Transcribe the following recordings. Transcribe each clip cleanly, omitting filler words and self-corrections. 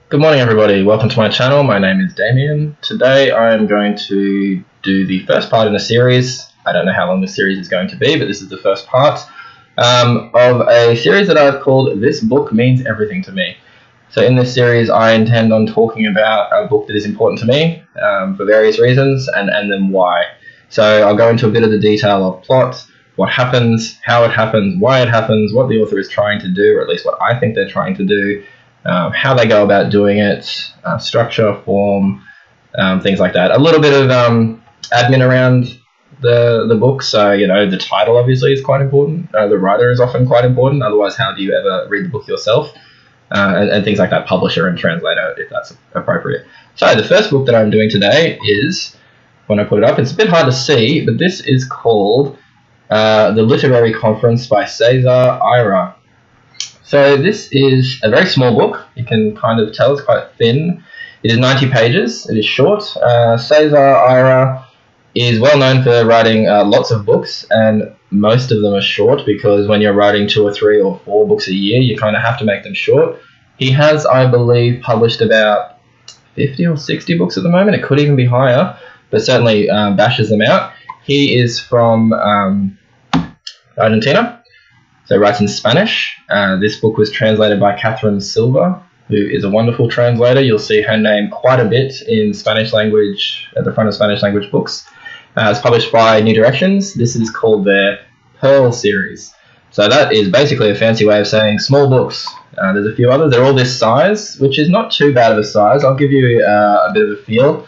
Good morning, everybody. Welcome to my channel. My name is Damien. Today I am going to do the first part in a series. I don't know how long the series is going to be, but this is the first part of a series that I've called This Book Means Everything to Me. So in this series I intend on talking about a book that is important to me for various reasons and then why. So I'll go into a bit of the detail of plot, what happens, how it happens, why it happens, what the author is trying to do, or at least what I think they're trying to do, how they go about doing it, structure, form, things like that. A little bit of admin around the book. So, the title obviously is quite important. The writer is often quite important. Otherwise, how do you ever read the book yourself? And things like that, publisher and translator, if that's appropriate. So the first book that I'm doing today is, when I put it up, it's a bit hard to see, but this is called The Literary Conference by César Aira. So this is a very small book. You can kind of tell it's quite thin. It is 90 pages. It is short. César Aira is well known for writing lots of books, and most of them are short because when you're writing 2 or 3 or 4 books a year, you kind of have to make them short. He has, I believe, published about 50 or 60 books at the moment. It could even be higher, but certainly bashes them out. He is from Argentina. So he writes in Spanish. This book was translated by Catherine Silva, who is a wonderful translator. You'll see her name quite a bit in Spanish language, at the front of Spanish language books. It's published by New Directions. This is called their Pearl series. So that is basically a fancy way of saying small books. There's a few others. They're all this size, which is not too bad of a size. I'll give you a bit of a feel.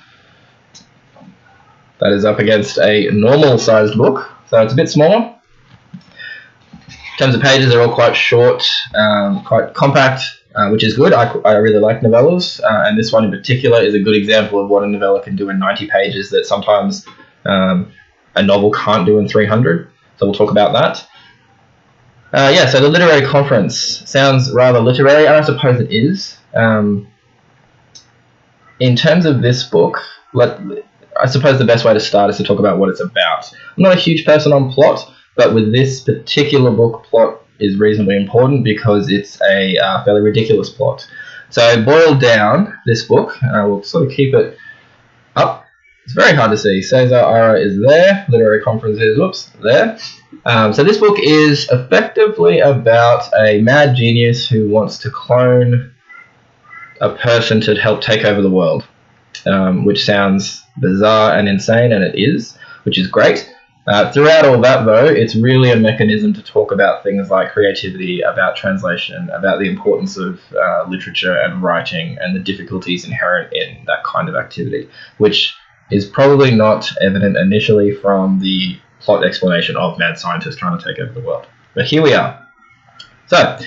That is up against a normal sized book. So it's a bit smaller. In terms of pages, they're all quite short, quite compact, which is good. I really like novellas, and this one in particular is a good example of what a novella can do in 90 pages that sometimes a novel can't do in 300. So we'll talk about that. So the literary conference sounds rather literary, and I suppose it is. In terms of this book, I suppose the best way to start is to talk about what it's about. I'm not a huge person on plot, but with this particular book, plot is reasonably important because it's a fairly ridiculous plot. So boiled down, this book, we'll sort of keep it up. It's very hard to see. César Aira is there. Literary Conference is, there. So this book is effectively about a mad genius who wants to clone a person to help take over the world, which sounds bizarre and insane, and it is, which is great. Throughout all that, though, it's really a mechanism to talk about things like creativity, about translation, about the importance of literature and writing and the difficulties inherent in that kind of activity, which is probably not evident initially from the plot explanation of mad scientists trying to take over the world. But here we are. So,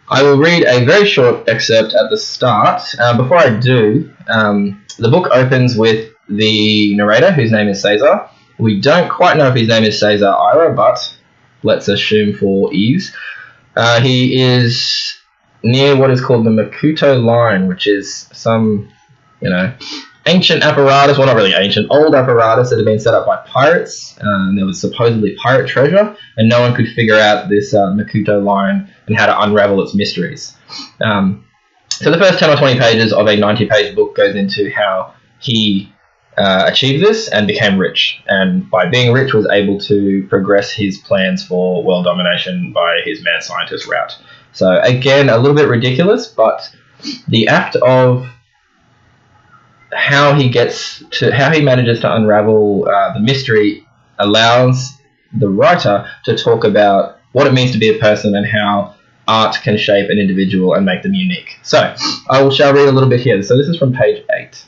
I will read a very short excerpt at the start. Before I do, the book opens with the narrator, whose name is César. We don't quite know if his name is César Aira, but let's assume for ease. He is near what is called the Makuto line, which is some, ancient apparatus, well, not really ancient, old apparatus that had been set up by pirates. And there was supposedly pirate treasure, and no one could figure out this Makuto line and how to unravel its mysteries. So the first 10 or 20 pages of a 90-page book goes into how he achieved this and became rich, and by being rich was able to progress his plans for world domination by his mad scientist route. So again, a little bit ridiculous, but the act of how he manages to unravel the mystery allows the writer to talk about what it means to be a person and how art can shape an individual and make them unique. So I shall read a little bit here. So this is from page 8.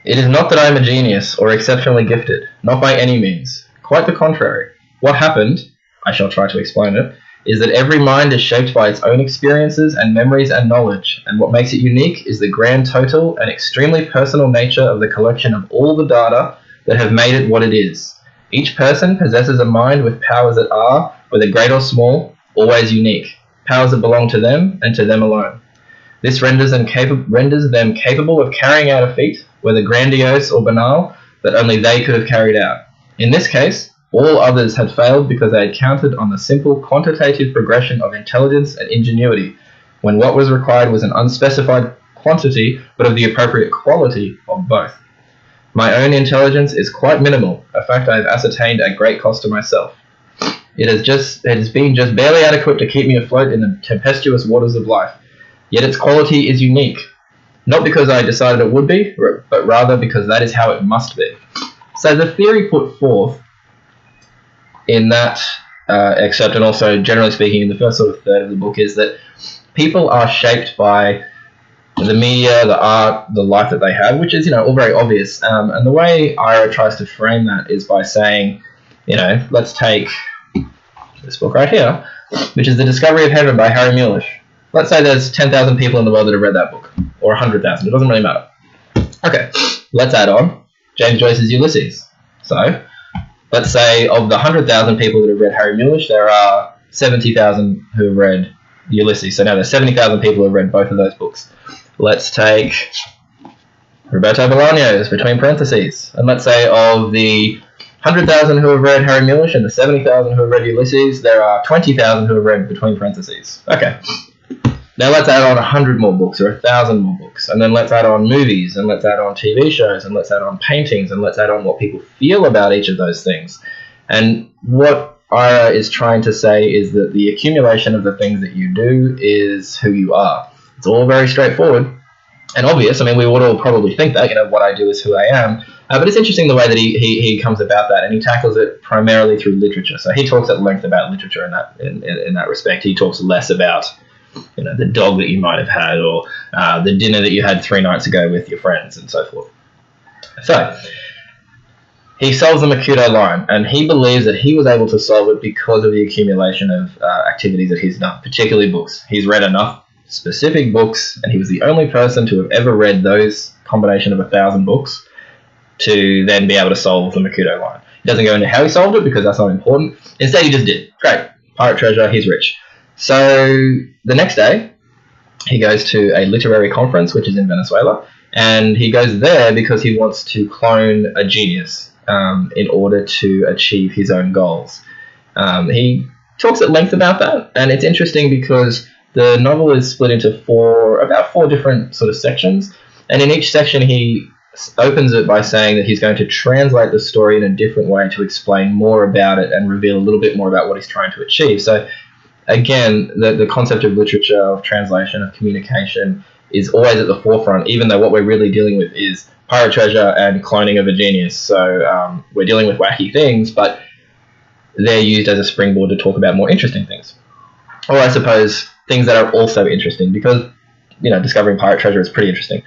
It is not that I am a genius or exceptionally gifted, not by any means. Quite the contrary. What happened, I shall try to explain it, is that every mind is shaped by its own experiences and memories and knowledge, and what makes it unique is the grand total and extremely personal nature of the collection of all the data that have made it what it is. Each person possesses a mind with powers that are, whether great or small, always unique, powers that belong to them and to them alone. This renders them capable of carrying out a feat, whether grandiose or banal, that only they could have carried out. In this case, all others had failed because they had counted on the simple quantitative progression of intelligence and ingenuity, when what was required was an unspecified quantity, but of the appropriate quality of both. My own intelligence is quite minimal, a fact I have ascertained at great cost to myself. It has been just barely adequate to keep me afloat in the tempestuous waters of life, yet its quality is unique, not because I decided it would be, but rather because that is how it must be. So the theory put forth in that excerpt, and also generally speaking in the first sort of third of the book, is that people are shaped by the media, the art, the life that they have, which is, all very obvious. And the way Aira tries to frame that is by saying, let's take this book right here, which is The Discovery of Heaven by Harry Mulisch. Let's say there's 10,000 people in the world that have read that book, or 100,000, it doesn't really matter. Okay, let's add on James Joyce's Ulysses. So, let's say of the 100,000 people that have read Harry Mulisch, there are 70,000 who have read Ulysses. So now there's 70,000 people who have read both of those books. Let's take Roberto Bolaños, between parentheses. And let's say of the 100,000 who have read Harry Mulisch and the 70,000 who have read Ulysses, there are 20,000 who have read between parentheses. Okay. Now let's add on 100 more books or 1,000 more books. And then let's add on movies, and let's add on TV shows, and let's add on paintings, and let's add on what people feel about each of those things. And what Aira is trying to say is that the accumulation of the things that you do is who you are. It's all very straightforward and obvious. I mean, we would all probably think that, what I do is who I am. But it's interesting the way that he comes about that, and he tackles it primarily through literature. So he talks at length about literature in that respect. He talks less about the dog that you might have had, or the dinner that you had 3 nights ago with your friends, and so forth. So he solves the Makuto line, and he believes that he was able to solve it because of the accumulation of activities that he's done, particularly books. He's read enough specific books, and he was the only person to have ever read those combination of 1,000 books to then be able to solve the Makuto line. He doesn't go into how he solved it because that's not important. Instead, he just did. Great. Pirate treasure, he's rich. So the next day, he goes to a literary conference, which is in Venezuela, and he goes there because he wants to clone a genius in order to achieve his own goals. He talks at length about that, and it's interesting because the novel is split into about four different sort of sections, and in each section he opens it by saying that he's going to translate the story in a different way to explain more about it and reveal a little bit more about what he's trying to achieve. So again, the concept of literature, of translation, of communication is always at the forefront, even though what we're really dealing with is pirate treasure and cloning of a genius. So we're dealing with wacky things, but they're used as a springboard to talk about more interesting things. Or I suppose things that are also interesting, because discovering pirate treasure is pretty interesting.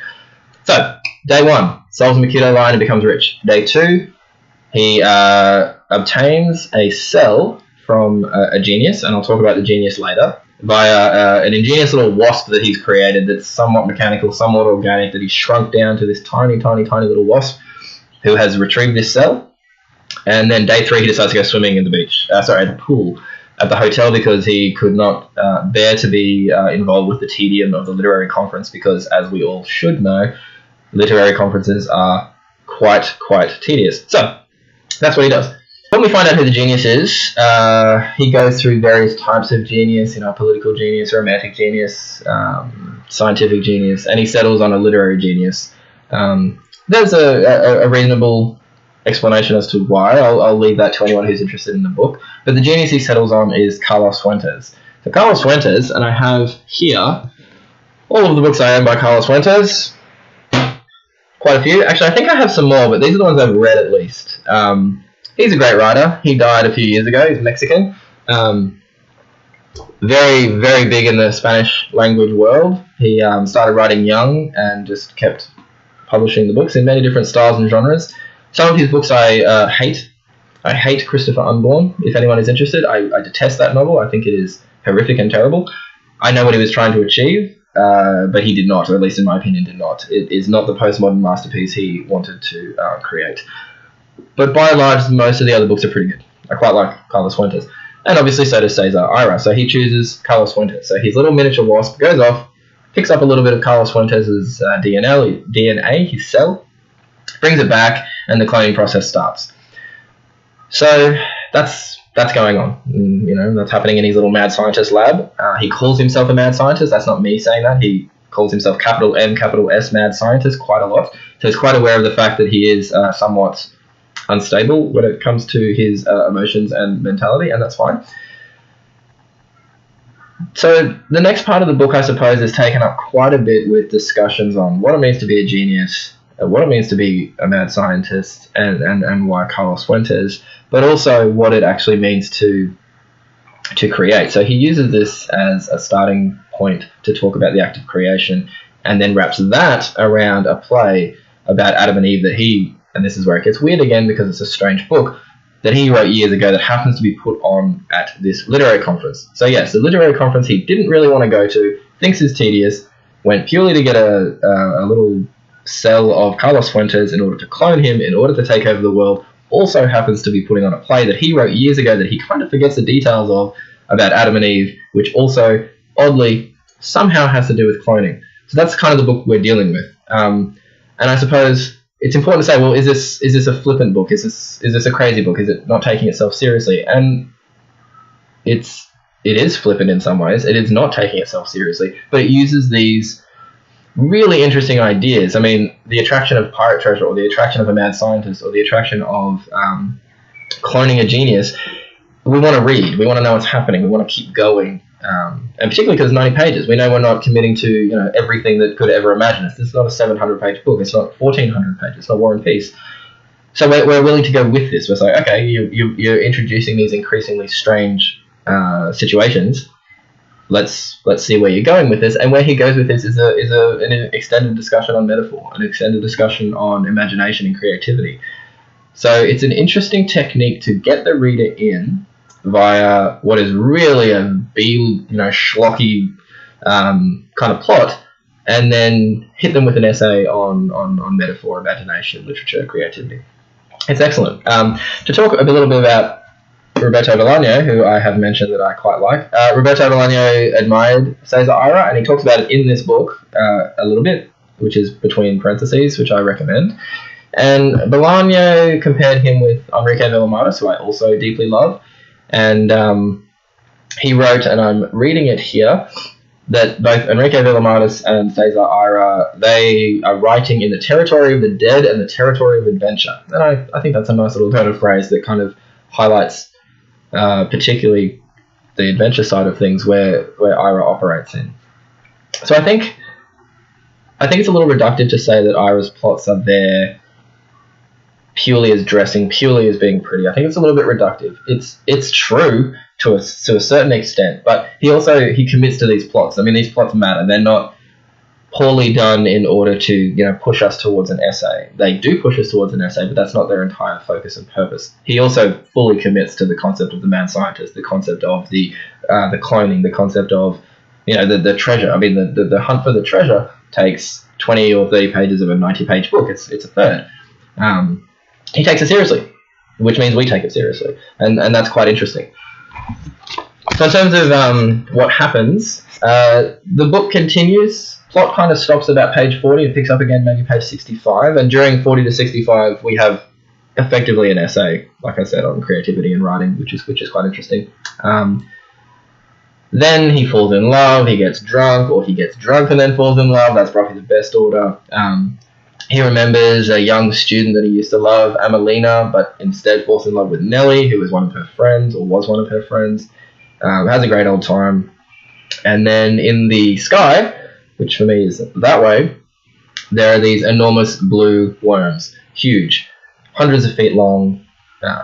So day 1, solves the Makuto line and becomes rich. Day 2, he obtains a cell from a genius, and I'll talk about the genius later, via an ingenious little wasp that he's created that's somewhat mechanical, somewhat organic, that he's shrunk down to this tiny, tiny, tiny little wasp who has retrieved this cell. And then day 3, he decides to go swimming in the the pool at the hotel, because he could not bear to be involved with the tedium of the literary conference, because, as we all should know, literary conferences are quite tedious. So that's what he does. When we find out who the genius is, he goes through various types of genius, political genius, romantic genius, scientific genius, and he settles on a literary genius. There's a reasonable explanation as to why. I'll leave that to anyone who's interested in the book. But the genius he settles on is Carlos Fuentes. So Carlos Fuentes, and I have here all of the books I own by Carlos Fuentes. Quite a few. Actually, I think I have some more, but these are the ones I've read at least. He's a great writer. He died a few years ago. He's Mexican. Very, very big in the Spanish language world. He started writing young and just kept publishing the books in many different styles and genres. Some of his books I hate. I hate Christopher Unborn. If anyone is interested, I detest that novel. I think it is horrific and terrible. I know what he was trying to achieve, but he did not, or at least in my opinion did not. It is not the postmodern masterpiece he wanted to create. But by and large, most of the other books are pretty good. I quite like Carlos Fuentes. And obviously so does César Aira. So he chooses Carlos Fuentes. So his little miniature wasp goes off, picks up a little bit of Carlos Fuentes' DNA, his cell, brings it back, and the cloning process starts. So that's that's going on. That's happening in his little mad scientist lab. He calls himself a mad scientist. That's not me saying that. He calls himself capital M, capital S mad scientist quite a lot. So he's quite aware of the fact that he is somewhat unstable when it comes to his emotions and mentality, and that's fine. So the next part of the book, I suppose, is taken up quite a bit with discussions on what it means to be a genius, what it means to be a mad scientist, and why Carlos Fuentes, but also what it actually means to create. So he uses this as a starting point to talk about the act of creation, and then wraps that around a play about Adam and Eve that he, and this is where it gets weird again because it's a strange book, that he wrote years ago that happens to be put on at this literary conference. So yes, the literary conference he didn't really want to go to, thinks is tedious, went purely to get a little cell of Carlos Fuentes in order to clone him, in order to take over the world, also happens to be putting on a play that he wrote years ago that he kind of forgets the details of about Adam and Eve, which also, oddly, somehow has to do with cloning. So that's kind of the book we're dealing with. And I suppose it's important to say, well, is this a flippant book? Is this a crazy book? Is it not taking itself seriously? And it is flippant in some ways. It is not taking itself seriously, but it uses these really interesting ideas. I mean, the attraction of pirate treasure, or the attraction of a mad scientist, or the attraction of cloning a genius. We want to read. We want to know what's happening. We want to keep going. And particularly because it's 90 pages, we know we're not committing to everything that could ever imagine us. This is not a 700-page book. It's not 1,400 pages. It's not War and Peace. So we're willing to go with this. We're saying, okay, you're introducing these increasingly strange situations. Let's see where you're going with this. And where he goes with this is an extended discussion on metaphor, an extended discussion on imagination and creativity. So it's an interesting technique to get the reader in via what is really a schlocky kind of plot, and then hit them with an essay on metaphor, imagination, literature, creativity. It's excellent. To talk a little bit about Roberto Bolaño, who I have mentioned that I quite like. Roberto Bolaño admired César Aira, and he talks about it in this book a little bit, which is between parentheses, which I recommend. And Bolaño compared him with Enrique Villamatas, who I also deeply love. And he wrote, and I'm reading it here, that both Enrique Villamatas and César Aira, they are writing in the territory of the dead and the territory of adventure. And I think that's a nice little turn of phrase that kind of highlights particularly the adventure side of things where Aira operates in. So I think it's a little reductive to say that Aira's plots are there purely as dressing, purely as being pretty. I think it's a little bit reductive. It's true to a certain extent, but he commits to these plots. I mean, these plots matter. They're not poorly done in order to push us towards an essay. They do push us towards an essay, but that's not their entire focus and purpose. He also fully commits to the concept of the mad scientist, the concept of the cloning, the concept of the treasure. I mean, the hunt for the treasure takes 20 or 30 pages of a 90-page book. It's a third. He takes it seriously, which means we take it seriously, and that's quite interesting. So in terms of what happens, the book continues. Plot kind of stops about page 40 and picks up again maybe page 65, and during 40 to 65 we have effectively an essay, like I said, on creativity and writing, which is quite interesting. Then he falls in love, he gets drunk, or he gets drunk and then falls in love. That's probably the best order. He remembers a young student that he used to love, Amelina, but instead falls in love with Nellie, who was one of her friends, or was one of her friends. Has a great old time. And then in the sky, which for me is that way, there are these enormous blue worms, huge, hundreds of feet long,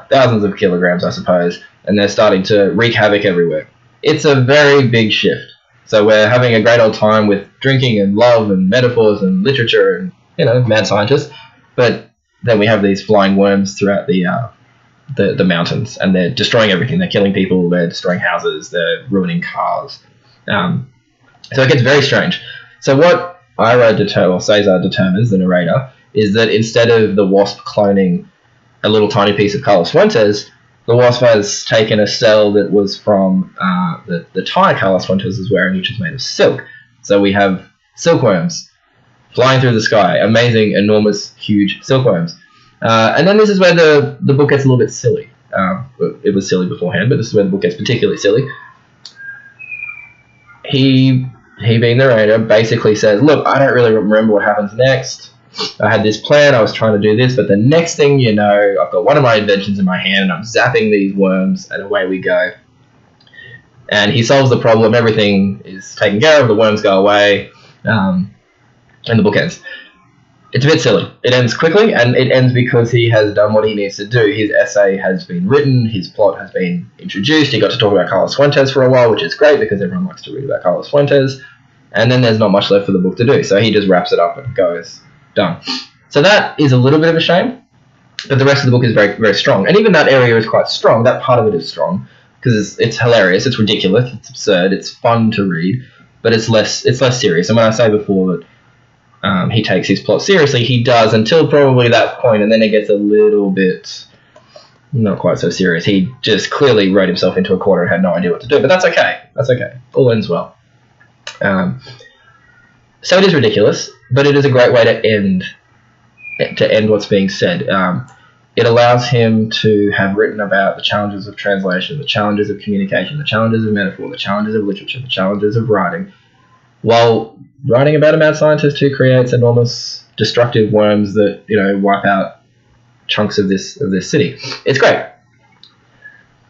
thousands of kilograms, I suppose, and they're starting to wreak havoc everywhere. It's a very big shift. So we're having a great old time with drinking and love and metaphors and literature and mad scientists, but then we have these flying worms throughout the mountains, and they're destroying everything. They're killing people, they're destroying houses, they're ruining cars. So it gets very strange. So what César determines, the narrator, is that instead of the wasp cloning a little tiny piece of Carlos Fuentes, the wasp has taken a cell that was from the tie Carlos Fuentes is wearing, which is made of silk. So we have silkworms flying through the sky, amazing, enormous, huge silkworms. And then this is where the book gets a little bit silly. It was silly beforehand, but this is where the book gets particularly silly. He being the narrator, basically says, look, I don't really remember what happens next. I had this plan, I was trying to do this, but the next thing you know, I've got one of my inventions in my hand and I'm zapping these worms, and away we go. And he solves the problem, everything is taken care of, the worms go away, and the book ends. It's a bit silly. It ends quickly, and it ends because he has done what he needs to do. His essay has been written, his plot has been introduced, he got to talk about Carlos Fuentes for a while, which is great because everyone likes to read about Carlos Fuentes, and then there's not much left for the book to do, so he just wraps it up and goes, done. So that is a little bit of a shame, but the rest of the book is very, very strong, and even that area is quite strong. That part of it is strong, because it's hilarious, it's ridiculous, it's absurd, it's fun to read, but it's less serious. And when I say before that he takes his plot seriously, he does until probably that point, and then it gets a little bit not quite so serious. He just clearly wrote himself into a corner and had no idea what to do, but that's okay. That's okay. All ends well. So it is ridiculous, but it is a great way to end what's being said. It allows him to have written about the challenges of translation, the challenges of communication, the challenges of metaphor, the challenges of literature, the challenges of writing, while writing about a mad scientist who creates enormous destructive worms that, wipe out chunks of this city. It's great.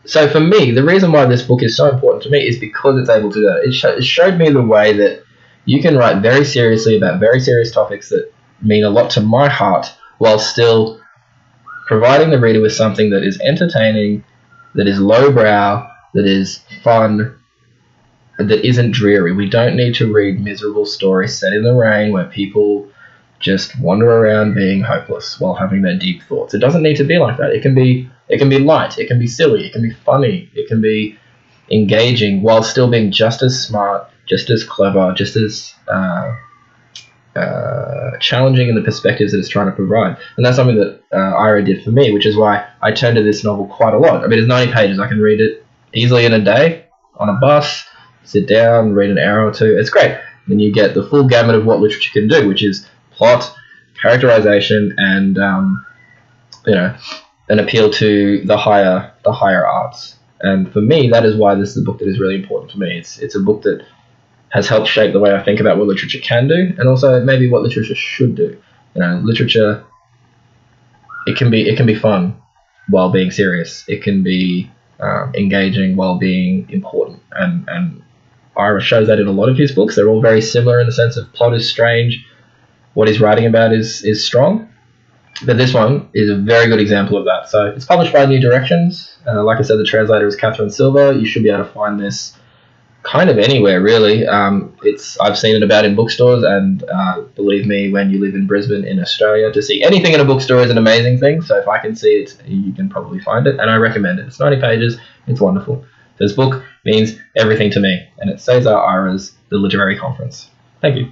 So for me, the reason why this book is so important to me is because it's able to do that. It showed me the way that you can write very seriously about very serious topics that mean a lot to my heart, while still providing the reader with something that is entertaining, that is lowbrow, that is fun, that isn't dreary. We don't need to read miserable stories set in the rain where people just wander around being hopeless while having their deep thoughts. It doesn't need to be like that. It can be light, it can be silly, it can be funny, it can be engaging, while still being just as smart, just as clever, just as challenging in the perspectives that it's trying to provide. And that's something that Aira did for me, which is why I turn to this novel quite a lot. I mean, it's 90 pages. I can read it easily in a day, on a bus, sit down, read an hour or two. It's great. Then you get the full gamut of what literature can do, which is plot, characterization, and an appeal to the higher arts. And for me, that is why this is a book that is really important to me. It's a book that has helped shape the way I think about what literature can do, and also maybe what literature should do. Literature, it can be fun while being serious. It can be engaging while being important, and Aira shows that in a lot of his books. They're all very similar in the sense of plot is strange, what he's writing about is strong, but this one is a very good example of that. So it's published by New Directions. Like I said, the translator is Catherine Silva. You should be able to find this kind of anywhere, really. I've seen it about in bookstores, and believe me, when you live in Brisbane in Australia, to see anything in a bookstore is an amazing thing. So if I can see it, you can probably find it, and I recommend it. It's 90 pages. It's wonderful. This book means everything to me, and it's César Aira's The Literary Conference. Thank you.